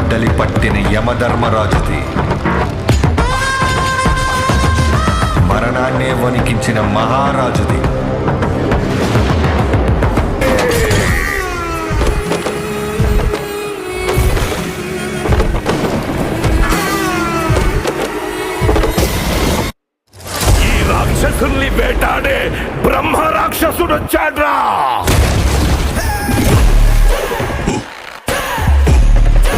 గొడ్డలి పట్టిన యమధర్మరాజుది, మరణాన్నే వణికించిన మహారాజుది. ఈ రాక్షసుల్ని వేటాడే బ్రహ్మ రాక్షసుడు వచ్చాడ్రా.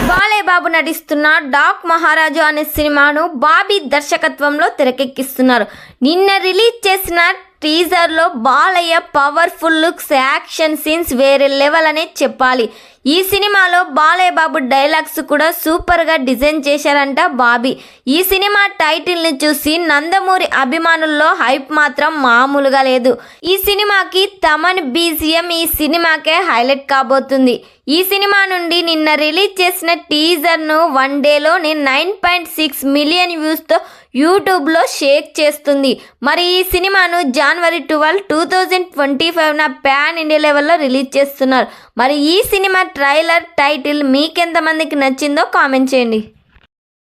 బాలయ్యబాబు నటిస్తున్న డాక్ మహారాజు అనే సినిమాను బాబీ దర్శకత్వంలో తెరకెక్కిస్తున్నారు. నిన్న రిలీజ్ చేసిన టీజర్లో Balayya powerful looks, action scenes వేరే లెవెల్ అనే చెప్పాలి. ఈ సినిమాలో బాలయ్య బాబు డైలాగ్స్ కూడా సూపర్గా డిజైన్ చేశారంట బాబీ. ఈ సినిమా టైటిల్ని చూసి నందమూరి అభిమానుల్లో హైప్ మాత్రం మామూలుగా లేదు. ఈ సినిమాకి తమన్ బీజిఎం ఈ సినిమాకే హైలైట్ కాబోతుంది. ఈ సినిమా నుండి నిన్న రిలీజ్ చేసిన టీజర్ను వన్ డేలోనే 9.6 మిలియన్ వ్యూస్తో యూట్యూబ్లో షేక్ చేస్తుంది. మరి ఈ సినిమాను January 12, 2025 ప్యాన్ ఇండియా లెవెల్లో రిలీజ్ చేస్తున్నారు. మరి ఈ సినిమా ట్రైలర్ టైటిల్ మీకెంతమందికి నచ్చిందో కామెంట్ చేయండి.